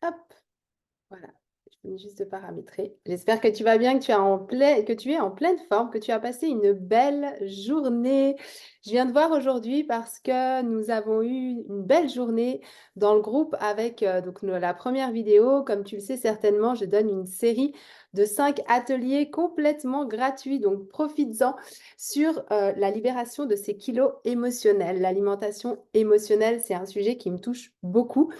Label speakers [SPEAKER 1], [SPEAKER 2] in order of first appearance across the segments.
[SPEAKER 1] Hop, voilà. Je finis juste de paramétrer. J'espère que tu vas bien, que tu es en pleine forme, que tu as passé une belle journée. Je viens de voir aujourd'hui parce que nous avons eu une belle journée dans le groupe avec la première vidéo. Comme tu le sais certainement, je donne une série de 5 ateliers complètement gratuits. Donc profites-en sur la libération de ces kilos émotionnels. L'alimentation émotionnelle, c'est un sujet qui me touche beaucoup.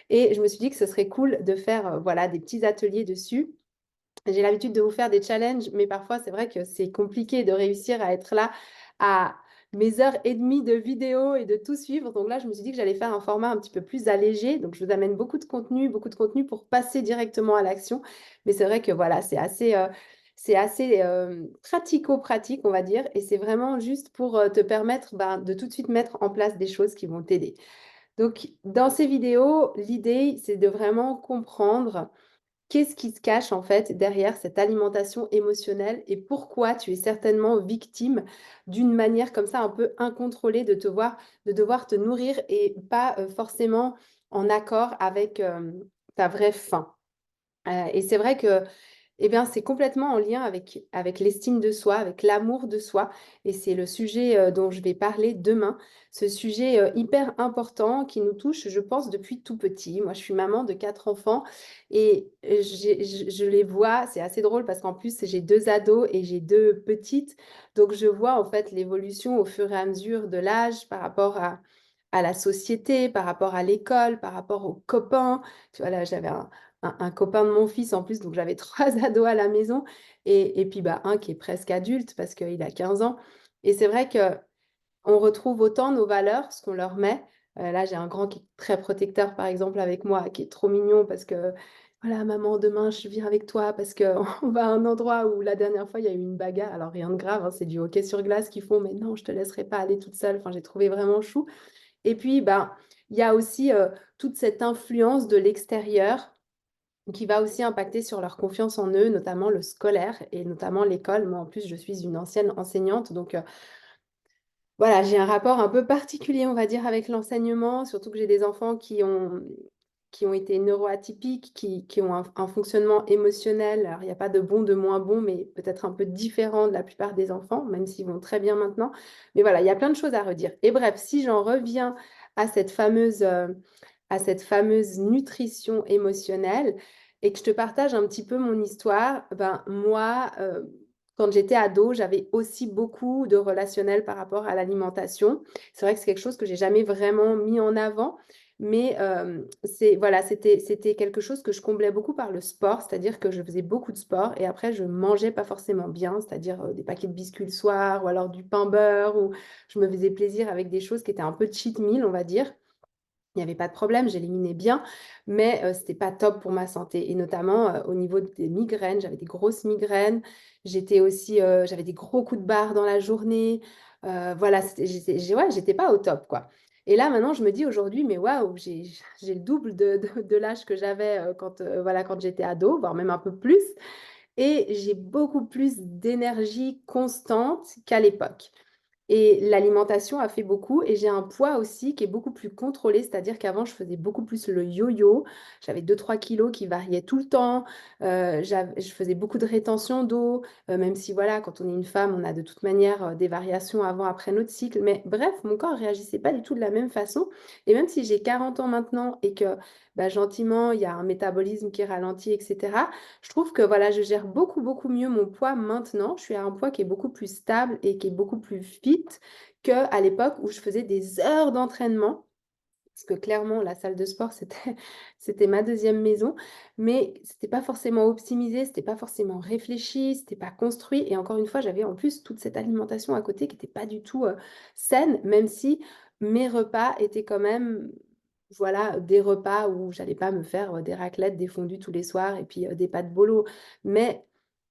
[SPEAKER 1] Et je me suis dit que ce serait cool de faire voilà, des petits ateliers dessus. J'ai l'habitude de vous faire des challenges, mais parfois c'est vrai que c'est compliqué de réussir à être là à mes heures et demie de vidéo et de tout suivre. Donc là, je me suis dit que j'allais faire un format un petit peu plus allégé. Donc je vous amène beaucoup de contenu pour passer directement à l'action. Mais c'est vrai que voilà, c'est assez pratico-pratique, on va dire. Et c'est vraiment juste pour te permettre de tout de suite mettre en place des choses qui vont t'aider. Donc, dans ces vidéos, l'idée, c'est de vraiment comprendre qu'est-ce qui se cache en fait derrière cette alimentation émotionnelle et pourquoi tu es certainement victime d'une manière comme ça un peu incontrôlée de devoir te nourrir et pas forcément en accord avec ta vraie faim. Et c'est vrai que eh bien, c'est complètement en lien avec l'estime de soi, avec l'amour de soi. Et c'est le sujet dont je vais parler demain. Ce sujet hyper important qui nous touche, je pense, depuis tout petit. Moi, je suis maman de 4 enfants et je les vois. C'est assez drôle parce qu'en plus, j'ai 2 ados et j'ai 2 petites. Donc, je vois en fait l'évolution au fur et à mesure de l'âge par rapport à la société, par rapport à l'école, par rapport aux copains. Tu vois, là, j'avais un copain de mon fils en plus, donc j'avais 3 ados à la maison, et puis un qui est presque adulte parce qu'il a 15 ans. Et c'est vrai que on retrouve autant nos valeurs, ce qu'on leur met. Là, j'ai un grand qui est très protecteur, par exemple, avec moi, qui est trop mignon parce que, voilà, maman, demain, je viens avec toi parce qu'on va à un endroit où la dernière fois, il y a eu une bagarre. Alors, rien de grave, hein, c'est du hockey sur glace qu'ils font, mais non, je te laisserai pas aller toute seule. Enfin, j'ai trouvé vraiment chou. Et puis, il y a aussi toute cette influence de l'extérieur qui va aussi impacter sur leur confiance en eux, notamment le scolaire et notamment l'école. Moi, en plus, je suis une ancienne enseignante, donc voilà, j'ai un rapport un peu particulier, on va dire, avec l'enseignement, surtout que j'ai des enfants qui ont été neuroatypiques, qui ont un fonctionnement émotionnel. Alors, il n'y a pas de bon, de moins bon, mais peut-être un peu différent de la plupart des enfants, même s'ils vont très bien maintenant. Mais voilà, il y a plein de choses à redire. Et bref, si j'en reviens à à cette fameuse nutrition émotionnelle et que je te partage un petit peu mon histoire, moi, quand j'étais ado, j'avais aussi beaucoup de relationnel par rapport à l'alimentation. C'est vrai que c'est quelque chose que j'ai jamais vraiment mis en avant, mais voilà, c'était quelque chose que je comblais beaucoup par le sport, c'est-à-dire que je faisais beaucoup de sport et après je mangeais pas forcément bien, c'est-à-dire des paquets de biscuits le soir ou alors du pain beurre ou je me faisais plaisir avec des choses qui étaient un peu cheat meal, on va dire. Il n'y avait pas de problème, j'éliminais bien, mais c'était pas top pour ma santé. Et notamment au niveau des migraines, j'avais des grosses migraines. J'avais des gros coups de barre dans la journée. Voilà, ouais, j'étais pas au top, quoi. Et là, maintenant, je me dis aujourd'hui, mais waouh, j'ai le double de l'âge que j'avais voilà, quand j'étais ado, voire même un peu plus. Et j'ai beaucoup plus d'énergie constante qu'à l'époque. Et l'alimentation a fait beaucoup et j'ai un poids aussi qui est beaucoup plus contrôlé, c'est-à-dire qu'avant je faisais beaucoup plus le yo-yo, j'avais 2-3 kilos qui variaient tout le temps, je faisais beaucoup de rétention d'eau, même si voilà, quand on est une femme, on a de toute manière des variations avant, après notre cycle, mais bref, mon corps ne réagissait pas du tout de la même façon. Et même si j'ai 40 ans maintenant et que gentiment, il y a un métabolisme qui ralentit, etc., je trouve que voilà, je gère beaucoup mieux mon poids maintenant. Je suis à un poids qui est beaucoup plus stable et qui est beaucoup plus fit qu'à l'époque où je faisais des heures d'entraînement. Parce que clairement, la salle de sport, c'était ma deuxième maison. Mais c'était pas forcément optimisé, c'était pas forcément réfléchi, c'était pas construit. Et encore une fois, j'avais en plus toute cette alimentation à côté qui n'était pas du tout saine, même si mes repas étaient quand même voilà, des repas où j'allais pas me faire des raclettes, des fondus tous les soirs et puis des pâtes bolo. Mais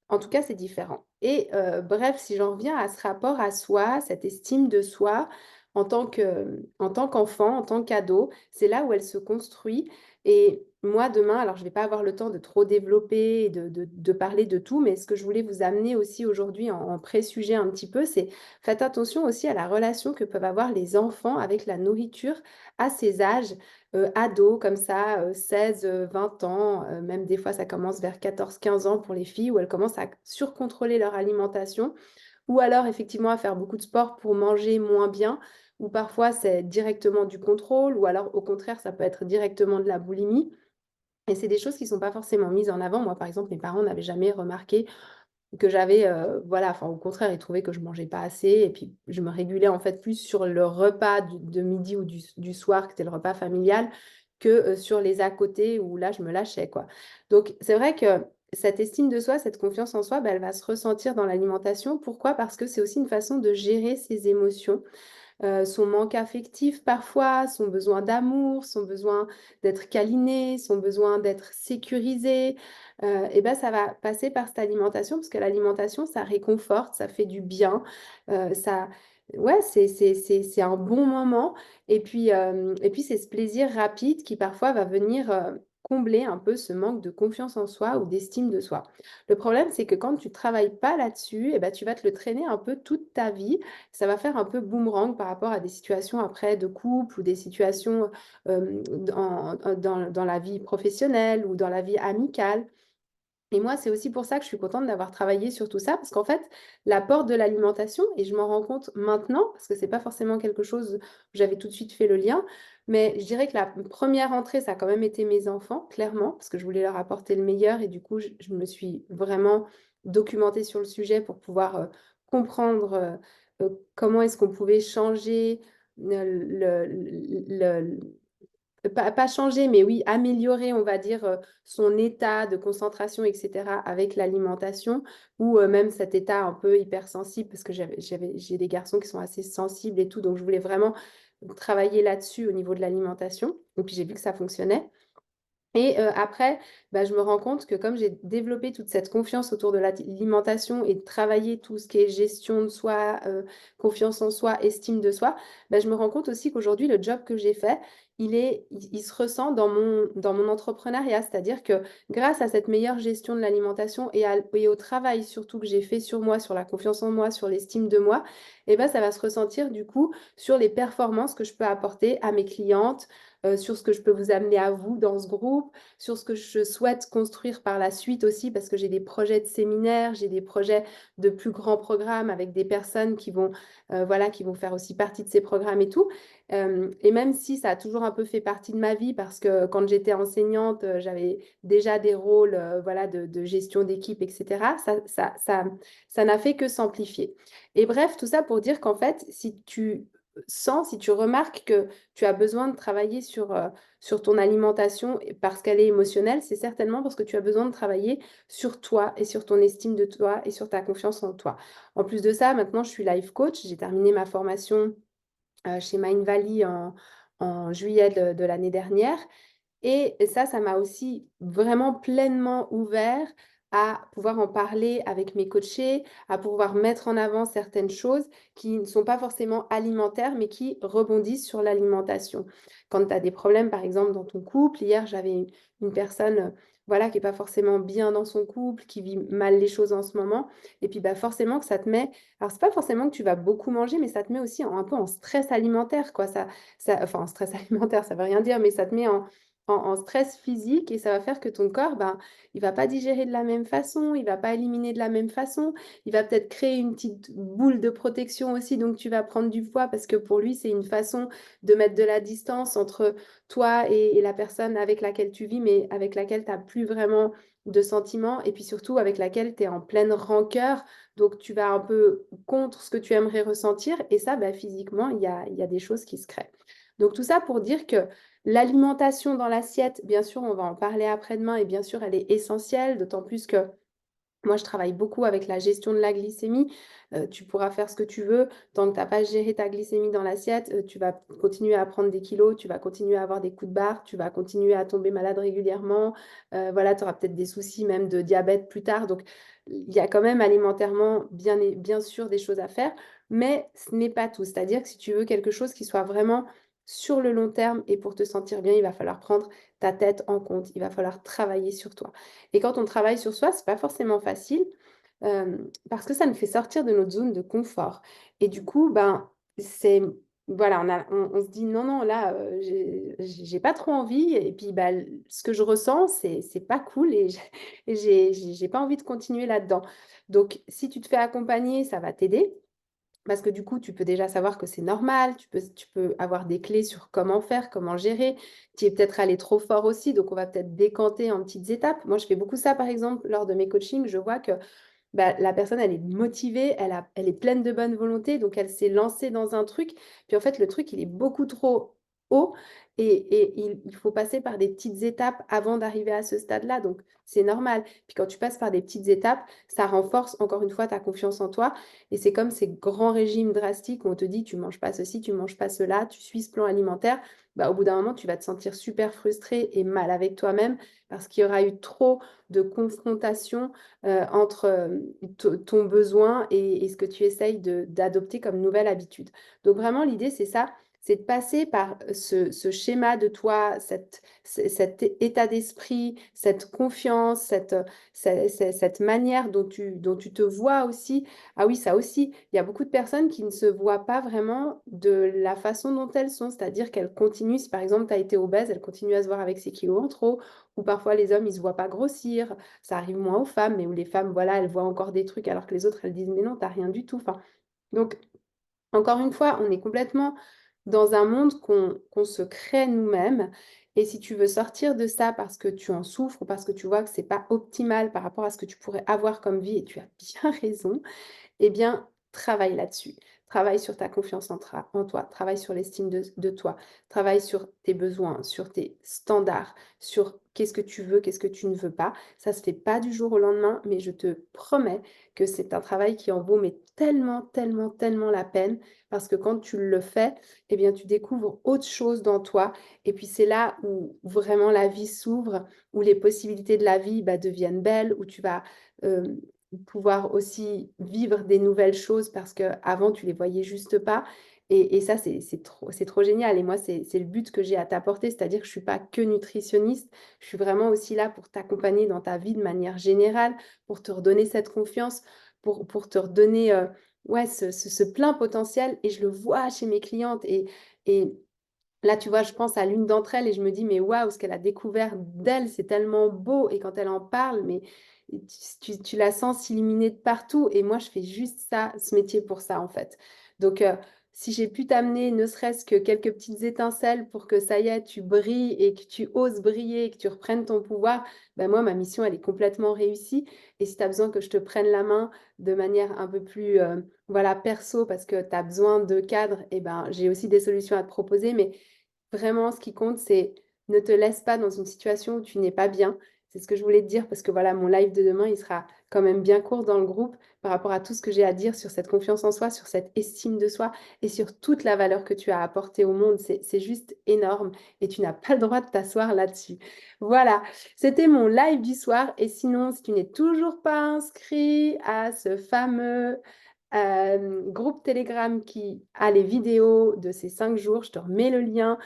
[SPEAKER 1] en tout cas, c'est différent. Et bref, si j'en reviens à ce rapport à soi, cette estime de soi en tant qu'enfant, en tant qu'ado, c'est là où elle se construit. Et moi, demain, alors je ne vais pas avoir le temps de trop développer et de parler de tout, mais ce que je voulais vous amener aussi aujourd'hui en pré-sujet un petit peu, c'est faites attention aussi à la relation que peuvent avoir les enfants avec la nourriture à ces âges ados, comme ça, 16, 20 ans, même des fois ça commence vers 14, 15 ans pour les filles, où elles commencent à surcontrôler leur alimentation, ou alors effectivement à faire beaucoup de sport pour manger moins bien, ou parfois c'est directement du contrôle, ou alors au contraire ça peut être directement de la boulimie. Et c'est des choses qui ne sont pas forcément mises en avant. Moi, par exemple, mes parents n'avaient jamais remarqué que j'avais, voilà, enfin, au contraire, ils trouvaient que je mangeais pas assez. Et puis, je me régulais en fait plus sur le repas de midi ou du soir, qui était le repas familial, que sur les à côté où là, je me lâchais, quoi. Donc, c'est vrai que cette estime de soi, cette confiance en soi, bah, elle va se ressentir dans l'alimentation. Pourquoi? Parce que c'est aussi une façon de gérer ses émotions, son manque affectif parfois, son besoin d'amour, son besoin d'être câliné, son besoin d'être sécurisé, et ben, ça va passer par cette alimentation parce que l'alimentation, ça réconforte, ça fait du bien, ça ouais, c'est un bon moment et puis c'est ce plaisir rapide qui parfois va venir, combler un peu ce manque de confiance en soi ou d'estime de soi. Le problème, c'est que quand tu travailles pas là-dessus et ben, tu vas te le traîner un peu toute ta vie, ça va faire un peu boomerang par rapport à des situations après de couple ou des situations dans la vie professionnelle ou dans la vie amicale. Et moi, c'est aussi pour ça que je suis contente d'avoir travaillé sur tout ça, parce qu'en fait, l'apport de l'alimentation, et je m'en rends compte maintenant, parce que c'est pas forcément quelque chose où j'avais tout de suite fait le lien, mais je dirais que la première entrée, ça a quand même été mes enfants, clairement, parce que je voulais leur apporter le meilleur, et du coup, je me suis vraiment documentée sur le sujet pour pouvoir comprendre comment est-ce qu'on pouvait changer le, pas changer, mais oui, améliorer, on va dire, son état de concentration, et cetera, avec l'alimentation, ou même cet état un peu hypersensible, parce que j'ai des garçons qui sont assez sensibles et tout, donc je voulais vraiment travailler là-dessus au niveau de l'alimentation. Et puis j'ai vu que ça fonctionnait. Et après, bah, je me rends compte que comme j'ai développé toute cette confiance autour de l'alimentation et de travailler tout ce qui est gestion de soi, confiance en soi, estime de soi, bah, je me rends compte aussi qu'aujourd'hui, le job que j'ai fait, il se ressent dans mon entrepreneuriat. C'est-à-dire que grâce à cette meilleure gestion de l'alimentation et au travail surtout que j'ai fait sur moi, sur la confiance en moi, sur l'estime de moi, et ben, ça va se ressentir du coup sur les performances que je peux apporter à mes clientes, sur ce que je peux vous amener à vous dans ce groupe, sur ce que je souhaite construire par la suite aussi, parce que j'ai des projets de séminaires, j'ai des projets de plus grands programmes avec des personnes qui vont, voilà, qui vont faire aussi partie de ces programmes et tout. Et même si ça a toujours un peu fait partie de ma vie, parce que quand j'étais enseignante, j'avais déjà des rôles, voilà, de gestion d'équipe, etc., ça n'a fait que s'amplifier. Et bref, tout ça pour dire qu'en fait, si tu sens, si tu remarques que tu as besoin de travailler sur ton alimentation parce qu'elle est émotionnelle, c'est certainement parce que tu as besoin de travailler sur toi et sur ton estime de toi et sur ta confiance en toi. En plus de ça, maintenant, je suis life coach. J'ai terminé ma formation chez Mind Valley en juillet de l'année dernière. Et ça m'a aussi vraiment pleinement ouvert à pouvoir en parler avec mes coachés, à pouvoir mettre en avant certaines choses qui ne sont pas forcément alimentaires, mais qui rebondissent sur l'alimentation. Quand tu as des problèmes, par exemple, dans ton couple, hier, j'avais une personne, voilà, qui n'est pas forcément bien dans son couple, qui vit mal les choses en ce moment. Et puis, bah, forcément que ça te met, alors c'est pas forcément que tu vas beaucoup manger, mais ça te met aussi un peu en stress alimentaire, quoi. Enfin, en stress alimentaire, ça veut rien dire, mais ça te met en stress physique et ça va faire que ton corps, ben, il va pas digérer de la même façon, il va pas éliminer de la même façon, il va peut-être créer une petite boule de protection aussi, donc tu vas prendre du poids parce que pour lui, c'est une façon de mettre de la distance entre toi et la personne avec laquelle tu vis, mais avec laquelle tu n'as plus vraiment de sentiments et puis surtout avec laquelle tu es en pleine rancœur, donc tu vas un peu contre ce que tu aimerais ressentir et ça, ben, physiquement, il y a des choses qui se créent. Donc tout ça pour dire que l'alimentation dans l'assiette, bien sûr, on va en parler après-demain et bien sûr, elle est essentielle, d'autant plus que moi, je travaille beaucoup avec la gestion de la glycémie. Tu pourras faire ce que tu veux. Tant que tu n'as pas géré ta glycémie dans l'assiette, tu vas continuer à prendre des kilos, tu vas continuer à avoir des coups de barre, tu vas continuer à tomber malade régulièrement. Voilà, tu auras peut-être des soucis même de diabète plus tard. Donc, il y a quand même alimentairement, bien sûr, des choses à faire, mais ce n'est pas tout. C'est-à-dire que si tu veux quelque chose qui soit vraiment sur le long terme et pour te sentir bien, il va falloir prendre ta tête en compte. Il va falloir travailler sur toi. Et quand on travaille sur soi, c'est pas forcément facile parce que ça nous fait sortir de notre zone de confort. Et du coup, ben, c'est voilà, on se dit non, non, là, j'ai pas trop envie. Et puis, bah, ce que je ressens, c'est pas cool et j'ai pas envie de continuer là-dedans. Donc, si tu te fais accompagner, ça va t'aider. Parce que du coup, tu peux déjà savoir que c'est normal, tu peux avoir des clés sur comment faire, comment gérer. Tu es peut-être allé trop fort aussi, donc on va peut-être décanter en petites étapes. Moi, je fais beaucoup ça, par exemple, lors de mes coachings. Je vois que bah, la personne, elle est motivée, elle est pleine de bonne volonté, donc elle s'est lancée dans un truc. Puis en fait, le truc, il est beaucoup trop haut et il faut passer par des petites étapes avant d'arriver à ce stade-là. Donc, c'est normal. Puis quand tu passes par des petites étapes, ça renforce encore une fois ta confiance en toi. Et c'est comme ces grands régimes drastiques où on te dit, tu manges pas ceci, tu manges pas cela, tu suis ce plan alimentaire. Bah, au bout d'un moment, tu vas te sentir super frustré et mal avec toi-même parce qu'il y aura eu trop de confrontation entre ton besoin et ce que tu essayes d'adopter comme nouvelle habitude. Donc vraiment, l'idée, c'est ça, c'est de passer par ce schéma de toi, cet état d'esprit, cette confiance, cette manière dont tu te vois aussi. Ah oui, ça aussi, il y a beaucoup de personnes qui ne se voient pas vraiment de la façon dont elles sont, c'est-à-dire qu'elles continuent, si par exemple tu as été obèse, elles continuent à se voir avec ses kilos en trop, ou parfois les hommes, ils ne se voient pas grossir, ça arrive moins aux femmes, mais où les femmes, voilà, elles voient encore des trucs alors que les autres, elles disent, mais non, t'as rien du tout. Enfin, donc, encore une fois, on est complètement dans un monde qu'on se crée nous-mêmes. Et si tu veux sortir de ça parce que tu en souffres ou parce que tu vois que c'est pas optimal par rapport à ce que tu pourrais avoir comme vie, et tu as bien raison, eh bien, travaille là-dessus. Travaille sur ta confiance en toi, travaille sur l'estime de toi, travaille sur tes besoins, sur tes standards, sur qu'est-ce que tu veux, qu'est-ce que tu ne veux pas. Ça se fait pas du jour au lendemain, mais je te promets que c'est un travail qui en vaut mais tellement, tellement, tellement la peine parce que quand tu le fais, eh bien, tu découvres autre chose dans toi et puis c'est là où vraiment la vie s'ouvre, où les possibilités de la vie bah, deviennent belles, où tu vas euh, pouvoir aussi vivre des nouvelles choses parce qu'avant, tu les voyais juste pas. Et ça, c'est trop génial. Et moi, c'est le but que j'ai à t'apporter, c'est-à-dire que je ne suis pas que nutritionniste, je suis vraiment aussi là pour t'accompagner dans ta vie de manière générale, pour te redonner cette confiance, pour te redonner ouais, ce plein potentiel. Et je le vois chez mes clientes. Et là, tu vois, je pense à l'une d'entre elles et je me dis, mais waouh, ce qu'elle a découvert d'elle, c'est tellement beau. Et quand elle en parle, mais tu la sens s'illuminer de partout. Et moi, je fais juste ça, ce métier pour ça, en fait. Donc, si j'ai pu t'amener ne serait-ce que quelques petites étincelles pour que ça y est, tu brilles et que tu oses briller et que tu reprennes ton pouvoir, ben moi, ma mission, elle est complètement réussie. Et si tu as besoin que je te prenne la main de manière un peu plus voilà, perso, parce que tu as besoin de cadre, et ben, j'ai aussi des solutions à te proposer. Mais vraiment, ce qui compte, c'est ne te laisse pas dans une situation où tu n'es pas bien. C'est ce que je voulais te dire parce que voilà, mon live de demain, il sera quand même bien court dans le groupe par rapport à tout ce que j'ai à dire sur cette confiance en soi, sur cette estime de soi et sur toute la valeur que tu as apportée au monde. C'est juste énorme et tu n'as pas le droit de t'asseoir là-dessus. Voilà, c'était mon live du soir. Et sinon, si tu n'es toujours pas inscrit à ce fameux groupe Telegram qui a les vidéos de ces 5 jours, je te remets le lien.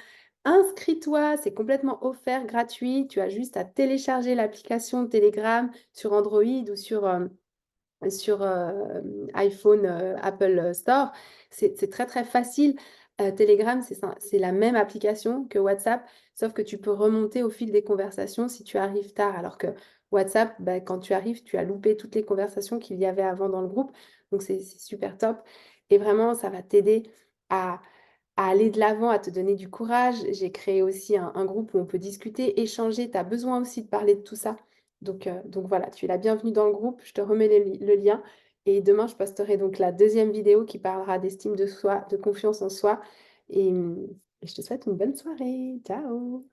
[SPEAKER 1] Inscris-toi, c'est complètement offert, gratuit. Tu as juste à télécharger l'application Telegram sur Android ou sur iPhone, Apple Store. C'est très très facile. Telegram, c'est la même application que WhatsApp, sauf que tu peux remonter au fil des conversations si tu arrives tard, alors que WhatsApp, bah, quand tu arrives, tu as loupé toutes les conversations qu'il y avait avant dans le groupe. Donc c'est super top. Et vraiment, ça va t'aider à aller de l'avant, à te donner du courage. J'ai créé aussi un groupe où on peut discuter, échanger. Tu as besoin aussi de parler de tout ça. Donc voilà, tu es la bienvenue dans le groupe. Je te remets le lien. Et demain, je posterai donc la deuxième vidéo qui parlera d'estime de soi, de confiance en soi. Et je te souhaite une bonne soirée. Ciao!